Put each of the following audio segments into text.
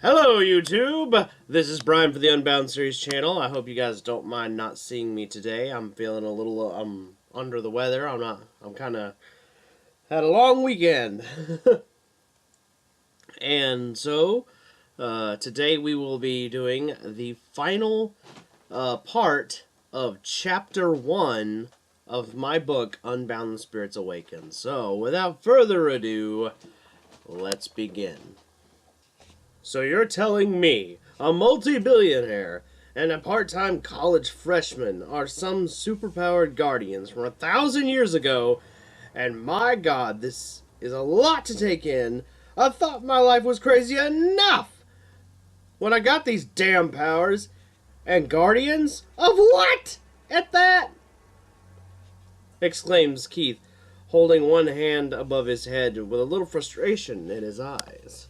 Hello, YouTube! This is Brian for the Unbound series channel. I hope you guys don't mind not seeing me today. I'm feeling a little, under the weather. I'm kind of, had a long weekend. And so, today we will be doing the final, part of Chapter 1 of my book, Unbound, the Spirits Awaken. So, without further ado, let's begin. So you're telling me a multi-billionaire and a part-time college freshman are some superpowered guardians from 1,000 years ago, and my God, this is a lot to take in. I thought my life was crazy enough when I got these damn powers. And guardians? Of what? At that? Exclaims Keith, holding one hand above his head with a little frustration in his eyes.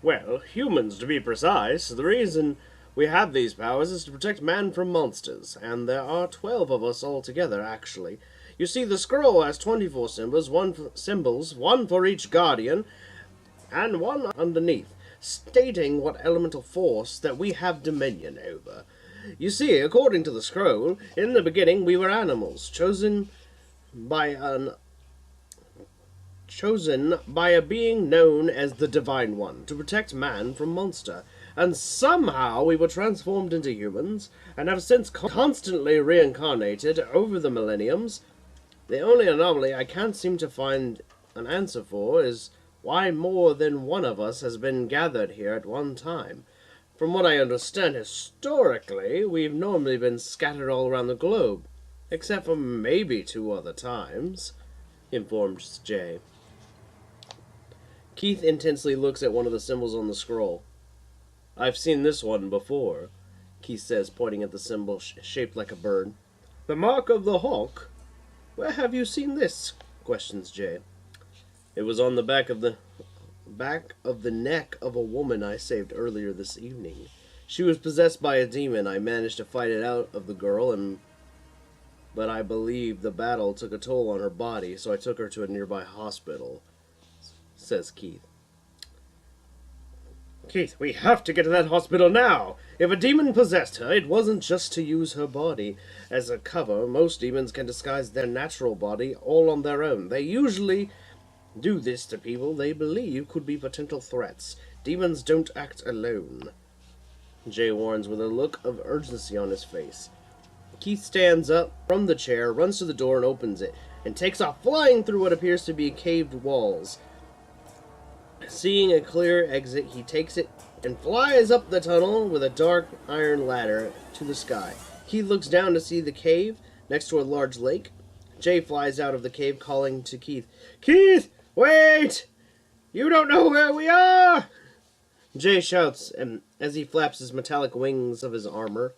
Well, humans to be precise. The reason we have these powers is to protect man from monsters, and there are 12 of us altogether, actually. You see, the scroll has 24 symbols, one for each guardian, and one underneath, stating what elemental force that we have dominion over. You see, according to the scroll, in the beginning we were animals, chosen by a being known as the Divine One, to protect man from monster. And somehow we were transformed into humans, and have since constantly reincarnated over the millenniums. The only anomaly I can't seem to find an answer for is why more than one of us has been gathered here at one time. From what I understand historically, we've normally been scattered all around the globe, except for maybe 2 other times, informs Jay. Keith intensely looks at one of the symbols on the scroll. I've seen this one before, Keith says, pointing at the symbol shaped like a bird. The mark of the hawk? Where have you seen this? Questions Jay. It was on the back of the neck of a woman I saved earlier this evening. She was possessed by a demon. I managed to fight it out of the girl, but I believe the battle took a toll on her body, so I took her to a nearby hospital, says Keith. Keith, we have to get to that hospital now! If a demon possessed her, it wasn't just to use her body as a cover. Most demons can disguise their natural body all on their own. They usually do this to people they believe could be potential threats. Demons don't act alone, Jay warns with a look of urgency on his face. Keith stands up from the chair, runs to the door and opens it, and takes off flying through what appears to be caved walls. Seeing a clear exit, he takes it and flies up the tunnel with a dark iron ladder to the sky. Keith looks down to see the cave next to a large lake. Jay flies out of the cave, calling to Keith. Keith, wait! You don't know where we are! Jay shouts as he flaps his metallic wings of his armor.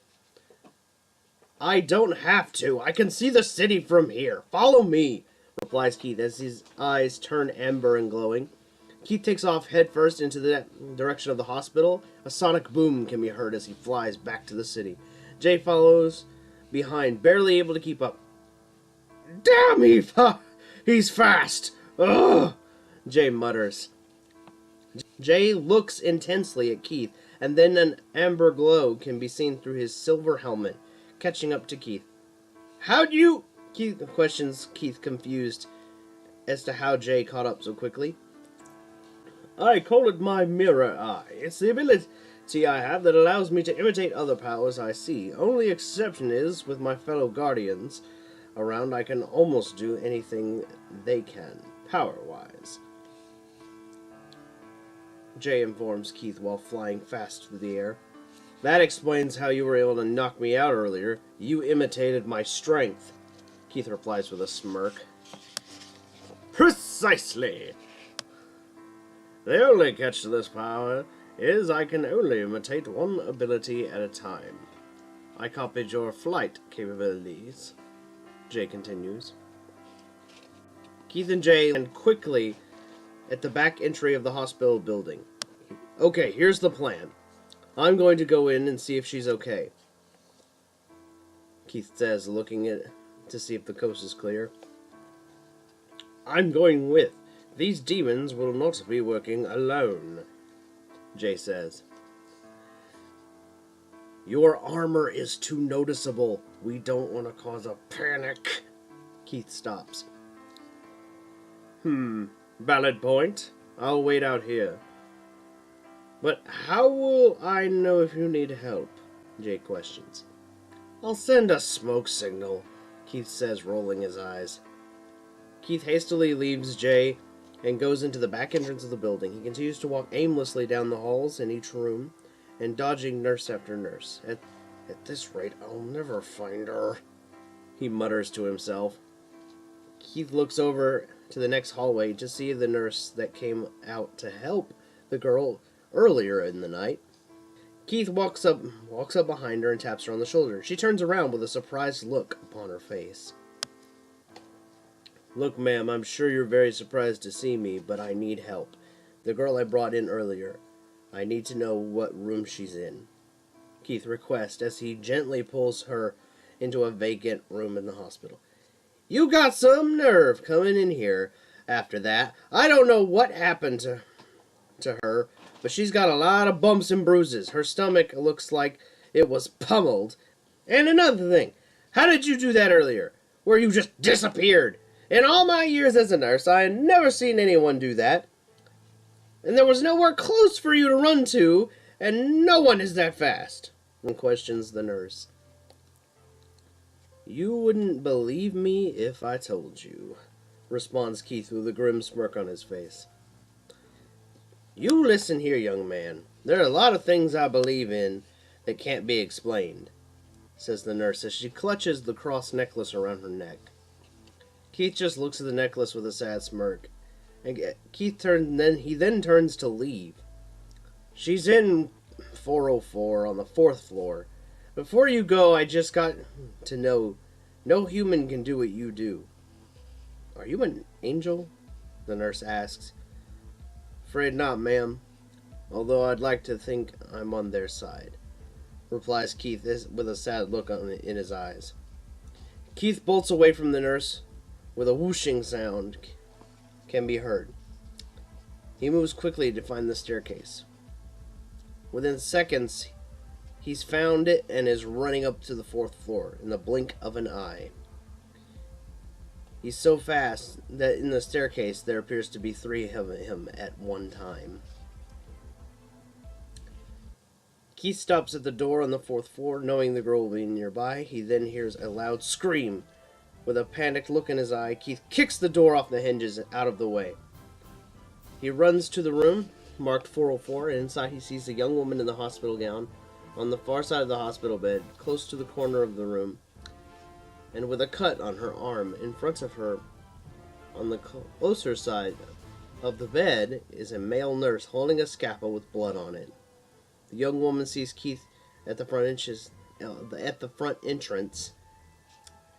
I don't have to. I can see the city from here. Follow me, replies Keith as his eyes turn amber and glowing. Keith takes off headfirst into the direction of the hospital. A sonic boom can be heard as he flies back to the city. Jay follows behind, barely able to keep up. Damn, he's fast! Ugh! Jay mutters. Jay looks intensely at Keith, and then an amber glow can be seen through his silver helmet, catching up to Keith. How'd you... Keith questions Keith, confused as to how Jay caught up so quickly. I call it my mirror eye. It's the ability I have that allows me to imitate other powers I see. Only exception is, with my fellow guardians around, I can almost do anything they can, power-wise, Jay informs Keith while flying fast through the air. That explains how you were able to knock me out earlier. You imitated my strength, Keith replies with a smirk. Precisely! The only catch to this power is I can only imitate one ability at a time. I copied your flight capabilities, Jay continues. Keith and Jay land quickly at the back entry of the hospital building. Okay, here's the plan. I'm going to go in and see if she's okay, Keith says, looking to see if the coast is clear. I'm going with. These demons will not be working alone, Jay says. Your armor is too noticeable. We don't want to cause a panic. Keith stops. Valid point. I'll wait out here. But how will I know if you need help? Jay questions. I'll send a smoke signal, Keith says, rolling his eyes. Keith hastily leaves Jay and goes into the back entrance of the building. He continues to walk aimlessly down the halls in each room and dodging nurse after nurse. At this rate, I'll never find her, he mutters to himself. Keith looks over to the next hallway to see the nurse that came out to help the girl earlier in the night. Keith walks up behind her and taps her on the shoulder. She turns around with a surprised look upon her face. Look, ma'am, I'm sure you're very surprised to see me, but I need help. The girl I brought in earlier. I need to know what room she's in, Keith requests as he gently pulls her into a vacant room in the hospital. You got some nerve coming in here after that. I don't know what happened to her, but she's got a lot of bumps and bruises. Her stomach looks like it was pummeled. And another thing, how did you do that earlier, where you just disappeared? In all my years as a nurse, I had never seen anyone do that. And there was nowhere close for you to run to, and no one is that fast, questions the nurse. You wouldn't believe me if I told you, responds Keith with a grim smirk on his face. You listen here, young man. There are a lot of things I believe in that can't be explained, says the nurse as she clutches the cross necklace around her neck. Keith just looks at the necklace with a sad smirk. And he then turns to leave. She's in 404 on the 4th floor. Before you go, I just got to know no human can do what you do. Are you an angel? The nurse asks. Afraid not, ma'am. Although I'd like to think I'm on their side, replies Keith with a sad look in his eyes. Keith bolts away from the nurse with a whooshing sound can be heard. He moves quickly to find the staircase. Within seconds, he's found it and is running up to the 4th floor in the blink of an eye. He's so fast that in the staircase there appears to be 3 of him at one time. Keith stops at the door on the 4th floor, knowing the girl will be nearby. He then hears a loud scream. With a panicked look in his eye, Keith kicks the door off the hinges out of the way. He runs to the room, marked 404, and inside he sees a young woman in the hospital gown on the far side of the hospital bed, close to the corner of the room, and with a cut on her arm. In front of her, on the closer side of the bed, is a male nurse holding a scalpel with blood on it. The young woman sees Keith at the front entrance.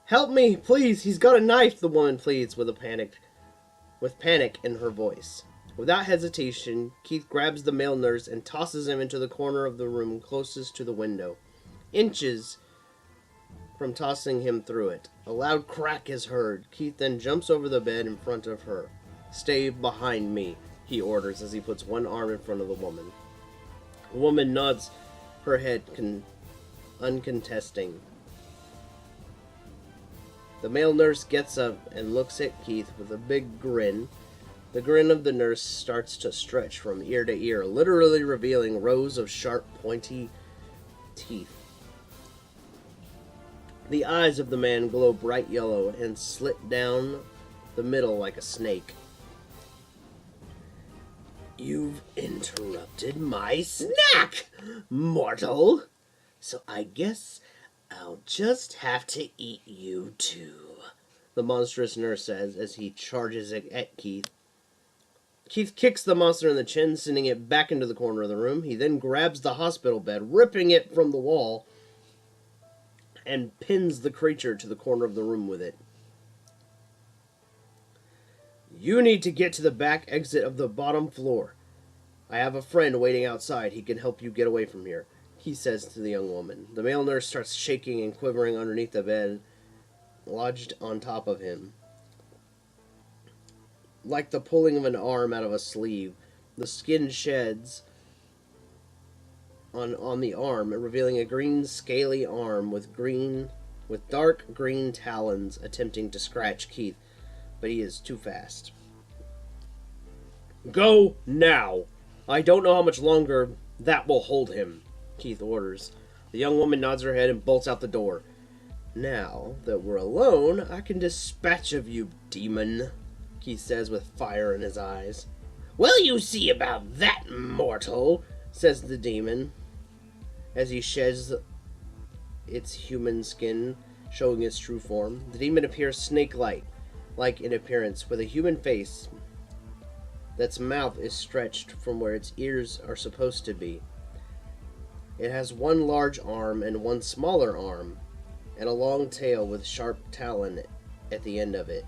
Help me, please! He's got a knife! The woman pleads with panic in her voice. Without hesitation, Keith grabs the male nurse and tosses him into the corner of the room closest to the window, inches from tossing him through it. A loud crack is heard. Keith then jumps over the bed in front of her. Stay behind me, he orders as he puts one arm in front of the woman. The woman nods her head uncontesting. The male nurse gets up and looks at Keith with a big grin. The grin of the nurse starts to stretch from ear to ear, literally revealing rows of sharp, pointy teeth. The eyes of the man glow bright yellow and slit down the middle like a snake. You've interrupted my snack, mortal! So I guess I'll just have to eat you too, the monstrous nurse says as he charges at Keith. Keith kicks the monster in the chin, sending it back into the corner of the room. He then grabs the hospital bed, ripping it from the wall, and pins the creature to the corner of the room with it. You need to get to the back exit of the bottom floor. I have a friend waiting outside. He can help you get away from here, he says to the young woman. The male nurse starts shaking and quivering underneath the bed, lodged on top of him. like the pulling of an arm out of a sleeve. The skin sheds on the arm, revealing a green scaly arm with dark green talons attempting to scratch Keith, but he is too fast. Go now! I don't know how much longer that will hold him, Keith orders. The young woman nods her head and bolts out the door. Now that we're alone, I can dispatch of you, demon, Keith says with fire in his eyes. Well, you see about that, mortal, says the demon, as he sheds its human skin, showing its true form. The demon appears snake-like in appearance, with a human face that's mouth is stretched from where its ears are supposed to be. It has one large arm and one smaller arm, and a long tail with sharp talon at the end of it.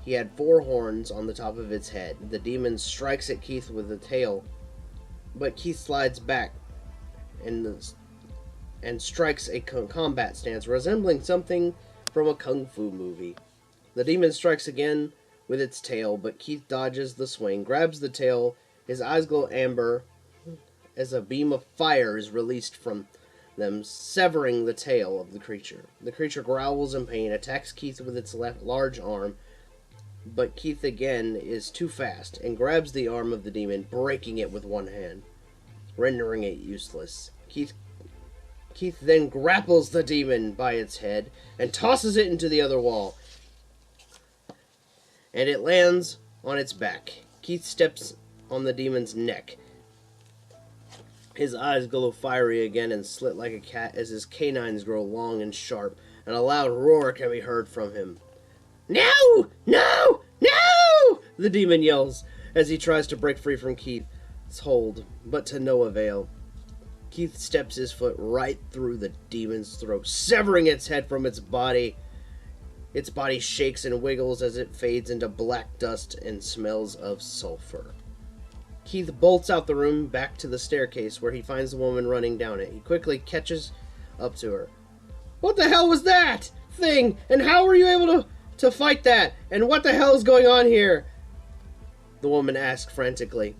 He had 4 horns on the top of its head. The demon strikes at Keith with the tail, but Keith slides back and strikes a combat stance resembling something from a kung fu movie. The demon strikes again with its tail, but Keith dodges the swing, grabs the tail. His eyes glow amber as a beam of fire is released from them, severing the tail of the creature. The creature growls in pain, attacks Keith with its left large arm, but Keith again is too fast and grabs the arm of the demon, breaking it with one hand, rendering it useless. Keith then grapples the demon by its head and tosses it into the other wall, and it lands on its back. Keith steps on the demon's neck. His eyes glow fiery again and slit like a cat as his canines grow long and sharp, and a loud roar can be heard from him. No! No! No! The demon yells as he tries to break free from Keith's hold, but to no avail. Keith steps his foot right through the demon's throat, severing its head from its body. Its body shakes and wiggles as it fades into black dust and smells of sulfur. Keith bolts out the room back to the staircase where he finds the woman running down it. He quickly catches up to her. What the hell was that thing? And how were you able to fight that? And what the hell is going on here? The woman asks frantically.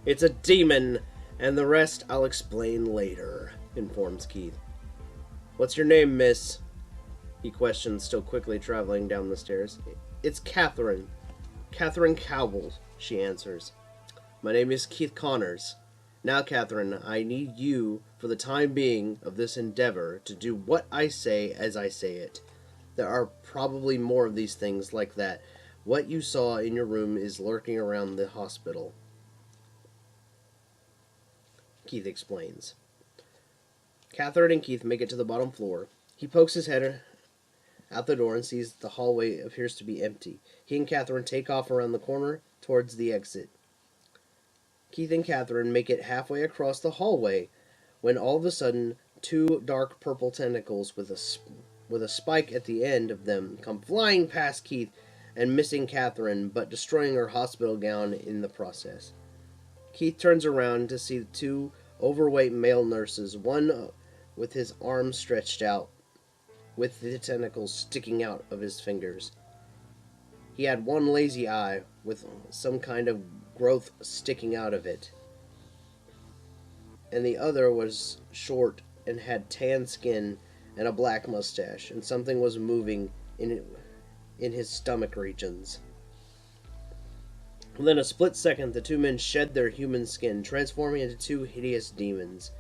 It's a demon, and the rest I'll explain later, informs Keith. What's your name, miss? He questions, still quickly traveling down the stairs. It's Catherine. Catherine Cowell, she answers. My name is Keith Connors. Now, Catherine, I need you, for the time being of this endeavor, to do what I say as I say it. There are probably more of these things like that. What you saw in your room is lurking around the hospital, Keith explains. Catherine and Keith make it to the bottom floor. He pokes his head out the door and sees the hallway appears to be empty. He and Catherine take off around the corner towards the exit. Keith and Catherine make it halfway across the hallway when all of a sudden 2 dark purple tentacles with a spike at the end of them come flying past Keith and missing Catherine, but destroying her hospital gown in the process. Keith turns around to see 2 overweight male nurses, one with his arms stretched out, with the tentacles sticking out of his fingers. He had one lazy eye with some kind of growth sticking out of it, and the other was short and had tan skin and a black mustache, and something was moving in his stomach regions. Within a split second, the 2 men shed their human skin, transforming into 2 hideous demons.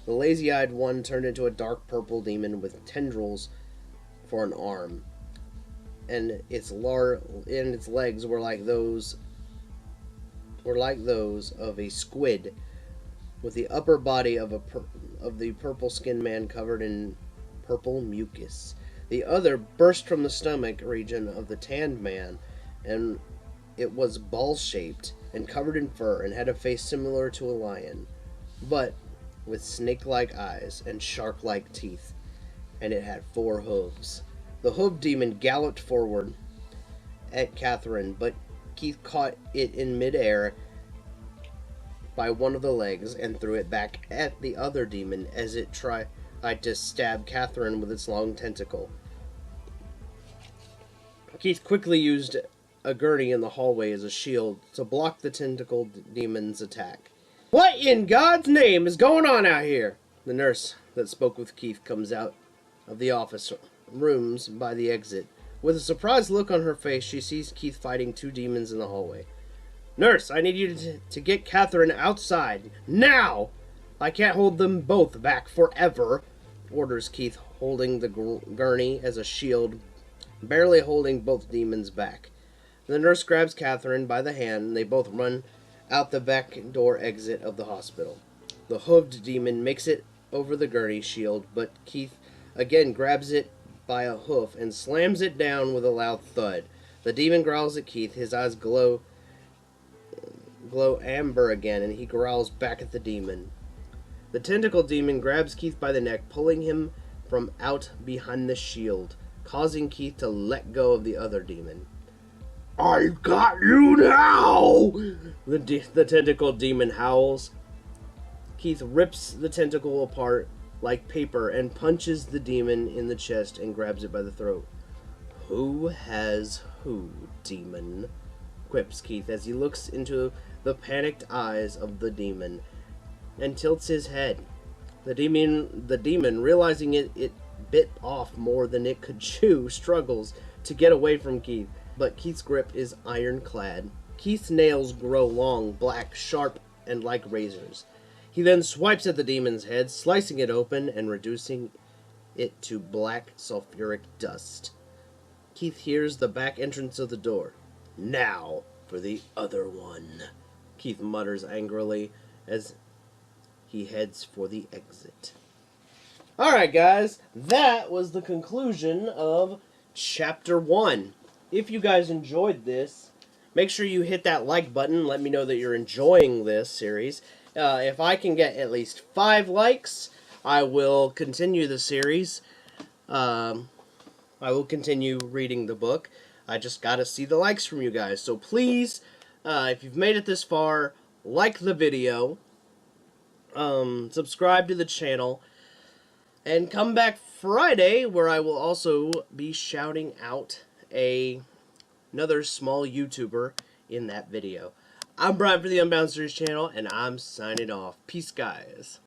The lazy-eyed one turned into a dark purple demon with tendrils for an arm, and its legs were like those of a squid, with the upper body of the purple-skinned man covered in purple mucus. The other burst from the stomach region of the tanned man, and it was ball-shaped and covered in fur and had a face similar to a lion, but with snake-like eyes and shark-like teeth, and it had 4 hooves. The hooved demon galloped forward at Catherine, but Keith caught it in midair by one of the legs and threw it back at the other demon as it tried to stab Catherine with its long tentacle. Keith quickly used a gurney in the hallway as a shield to block the tentacle demon's attack. What in God's name is going on out here? The nurse that spoke with Keith comes out of the office rooms by the exit. With a surprised look on her face, she sees Keith fighting 2 demons in the hallway. Nurse, I need you to get Catherine outside. Now! I can't hold them both back forever, orders Keith, holding the gurney as a shield, barely holding both demons back. The nurse grabs Catherine by the hand, and they both run out the back door exit of the hospital. The hooved demon makes it over the gurney shield, but Keith again grabs it by a hoof and slams it down with a loud thud. The demon growls at Keith, his eyes glow amber again, and he growls back at the demon. The tentacle demon grabs Keith by the neck, pulling him from out behind the shield, causing Keith to let go of the other demon. I've got you now! The tentacle demon howls. Keith rips the tentacle apart like paper and punches the demon in the chest and grabs it by the throat. Who has who, demon? Quips Keith as he looks into the panicked eyes of the demon and tilts his head. The demon, realizing it bit off more than it could chew, struggles to get away from Keith, but Keith's grip is ironclad. Keith's nails grow long, black, sharp, and like razors. He then swipes at the demon's head, slicing it open and reducing it to black sulfuric dust. Keith hears the back entrance of the door. Now for the other one, Keith mutters angrily as he heads for the exit. Alright guys, that was the conclusion of Chapter 1. If you guys enjoyed this, make sure you hit that like button. Let me know that you're enjoying this series. If I can get at least 5 likes, I will continue the series. I will continue reading the book. I just gotta see the likes from you guys. So please, if you've made it this far, like the video, subscribe to the channel, and come back Friday where I will also be shouting out another small YouTuber in that video. I'm Brian for the Unbound Series channel, and I'm signing off. Peace, guys.